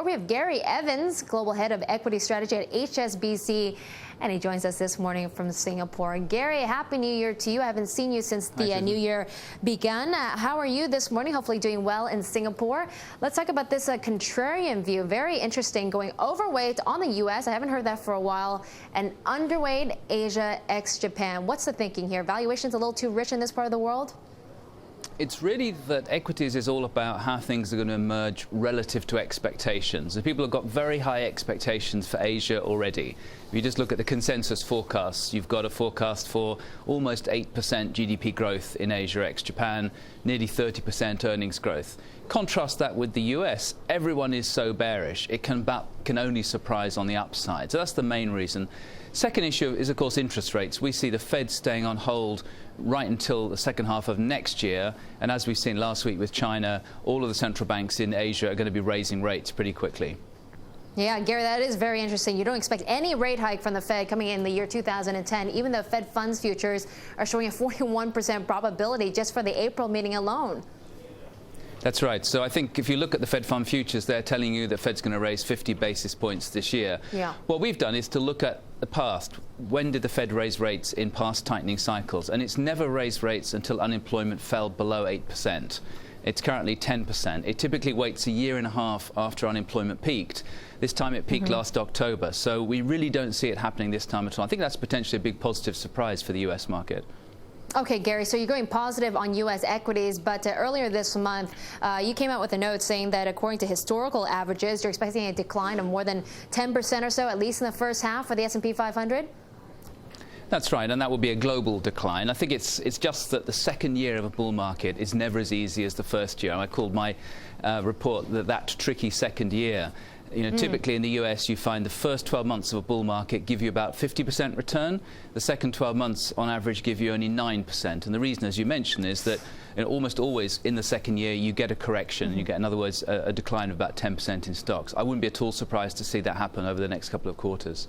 We have Garry Evans, Global Head of Equity Strategy at HSBC, and he joins us this morning from Singapore. Garry, Happy New Year to you. I haven't seen you since the new year begun. How are you this morning? Hopefully doing well in Singapore. Let's talk about this contrarian view. Very interesting, going overweight on the U.S. I haven't heard that for a while, and underweight Asia ex-Japan. What's the thinking here? Valuation's a little too rich in this part of the world? It's really that equities is all about how things are going to emerge relative to expectations. And people have got very high expectations for Asia already. If you just look at the consensus forecasts, you've got a forecast for almost 8% GDP growth in Asia ex-Japan, nearly 30% earnings growth. Contrast that with the US. Everyone is so bearish, it can only surprise on the upside. So that's the main reason. Second issue is, of course, interest rates. We see the Fed staying on hold right until the second half of next year. And as we've seen last week with China, all of the central banks in Asia are going to be raising rates pretty quickly. Yeah, Garry, that is very interesting. You don't expect any rate hike from the Fed coming in the year 2010, even though Fed funds futures are showing a 41% probability just for the April meeting alone. That's right. So I think if you look at the Fed fund futures, they're telling you that Fed's going to raise 50 basis points this year. Yeah. What we've done is to look at the past. When did the Fed raise rates in past tightening cycles? And it's never raised rates until unemployment fell below 8%. It's currently 10%. It typically waits a year and a half after unemployment peaked. This time it peaked last October. So we really don't see it happening this time at all. I think that's potentially a big positive surprise for the US market. Okay, Garry, so you're going positive on U.S. equities, but earlier this month, you came out with a note saying that according to historical averages, you're expecting a decline of more than 10% or so, at least in the first half for the S&P 500? That's right, and that will be a global decline. I think it's just that the second year of a bull market is never as easy as the first year. I called my report that tricky second year. You know, typically in the US, you find the first 12 months of a bull market give you about 50% return. The second 12 months, on average, give you only 9%. And the reason, as you mentioned, is that almost always in the second year, you get a correction. You get, in other words, a decline of about 10% in stocks. I wouldn't be at all surprised to see that happen over the next couple of quarters.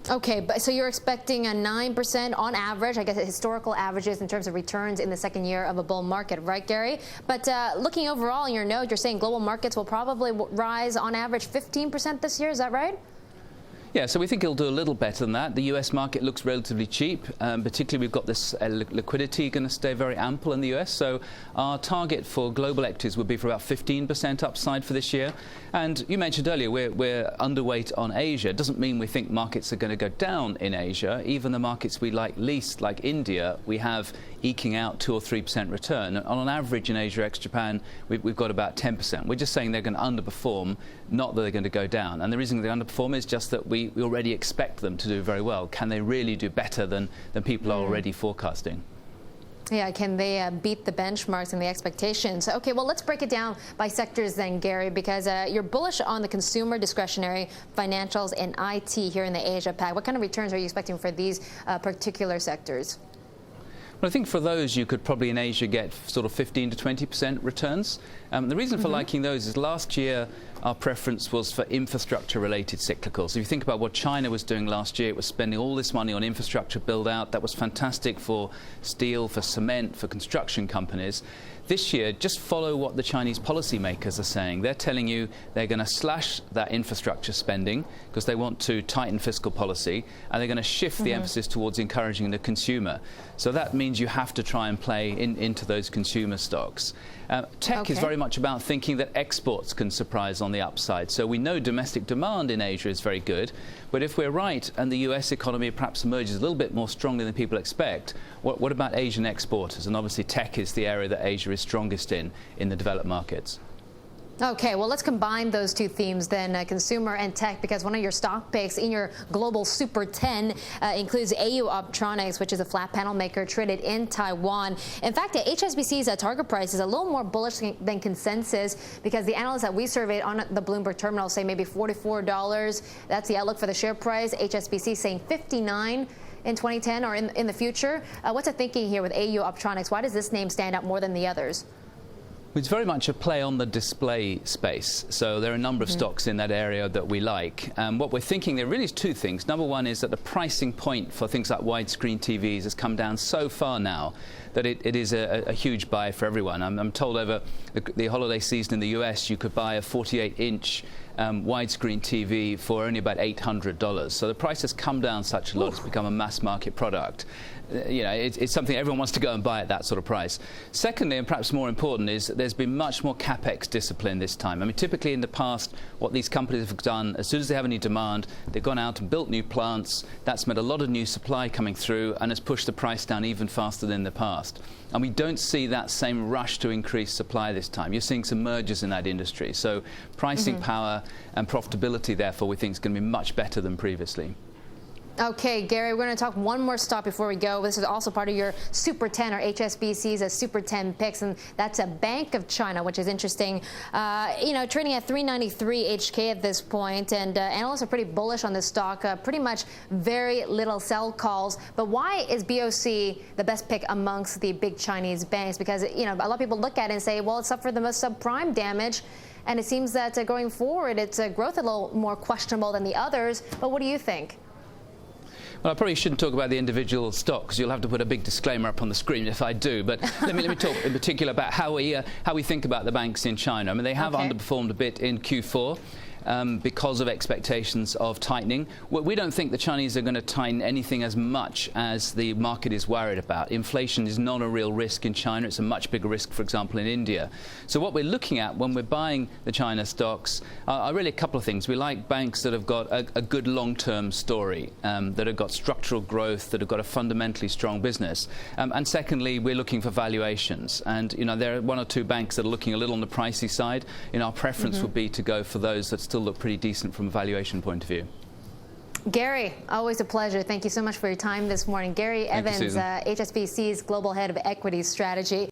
Okay, but so you're expecting a 9% on average, I guess historical averages in terms of returns in the second year of a bull market, right, Garry? But looking overall in your note, you're saying global markets will probably rise on average 15% this year, is that right? Yeah, so we think it'll do a little better than that. The US market looks relatively cheap. Particularly, we've got this liquidity going to stay very ample in the US. So our target for global equities would be for about 15% upside for this year. And you mentioned earlier we're underweight on Asia. It doesn't mean we think markets are going to go down in Asia. Even the markets we like least, like India, we have eking out 2 or 3% return. And on average in Asia ex-Japan, we've got about 10%. We're just saying they're going to underperform, not that they're going to go down. And the reason they underperform is just that we already expect them to do very well. Can they really do better than people are already forecasting? Yeah, can they beat the benchmarks and the expectations? Okay, well, let's break it down by sectors then, Garry, because you're bullish on the consumer, discretionary, financials, and IT here in the Asia Pac. What kind of returns are you expecting for these particular sectors? Well, I think for those you could probably in Asia get sort of 15 to 20% returns. The reason for liking those is last year our preference was for infrastructure-related cyclicals. If you think about what China was doing last year, it was spending all this money on infrastructure build-out. That was fantastic for steel, for cement, for construction companies. This year, just follow what the Chinese policymakers are saying. They're telling you they're going to slash that infrastructure spending because they want to tighten fiscal policy, and they're going to shift the emphasis towards encouraging the consumer. So that means you have to try and play into those consumer stocks. Tech is very much about thinking that exports can surprise on the upside. So we know domestic demand in Asia is very good, but if we're right and the US economy perhaps emerges a little bit more strongly than people expect, what about Asian exporters? And obviously tech is the area that Asia is strongest in the developed markets. Okay, well, let's combine those two themes then, consumer and tech, because one of your stock picks in your global Super 10 includes Optronics, which is a flat panel maker traded in Taiwan. In fact, HSBC's target price is a little more bullish than consensus because the analysts that we surveyed on the Bloomberg terminal say maybe $44. That's the outlook for the share price. HSBC saying 59 in 2010 or in the future. What's the thinking here with Optronics? Why does this name stand out more than the others? It's very much a play on the display space. So there are a number of stocks in that area that we like. What we're thinking there really is two things. Number one is that the pricing point for things like widescreen TVs has come down so far now that it is a huge buy for everyone. I'm told over the holiday season in the US you could buy a 48-inch widescreen TV for only about $800. So the price has come down such a lot, it's become a mass market product. It's something everyone wants to go and buy at that sort of price. Secondly, and perhaps more important, is that there's been much more capex discipline this time. I mean, typically in the past, what these companies have done, as soon as they have any demand, they've gone out and built new plants. That's meant a lot of new supply coming through and has pushed the price down even faster than in the past. And we don't see that same rush to increase supply this time. You're seeing some mergers in that industry. So pricing power and profitability, therefore, we think is going to be much better than previously. Okay, Gary, we're going to talk one more stock before we go. This is also part of your Super 10 or HSBC's Super 10 picks, and that's a Bank of China, which is interesting. Trading at 393 HK at this point, and analysts are pretty bullish on this stock. Pretty much very little sell calls. But why is BOC the best pick amongst the big Chinese banks? Because a lot of people look at it and say, well, it suffered the most subprime damage. And it seems that going forward, its growth a little more questionable than the others. But what do you think? Well, I probably shouldn't talk about the individual stocks. You'll have to put a big disclaimer up on the screen if I do. But let me talk in particular about how we think about the banks in China. I mean, they have underperformed a bit in Q4. Because of expectations of tightening. We don't think the Chinese are going to tighten anything as much as the market is worried about. Inflation is not a real risk in China. It's a much bigger risk, for example, in India. So what we're looking at when we're buying the China stocks are really a couple of things. We like banks that have got a good long-term story, that have got structural growth, that have got a fundamentally strong business. And secondly, we're looking for valuations. And, there are one or two banks that are looking a little on the pricey side. Our preference would be to go for those that still look pretty decent from a valuation point of view. Gary, always a pleasure. Thank you so much for your time this morning. Garry Evans, HSBC's Global Head of Equities Strategy.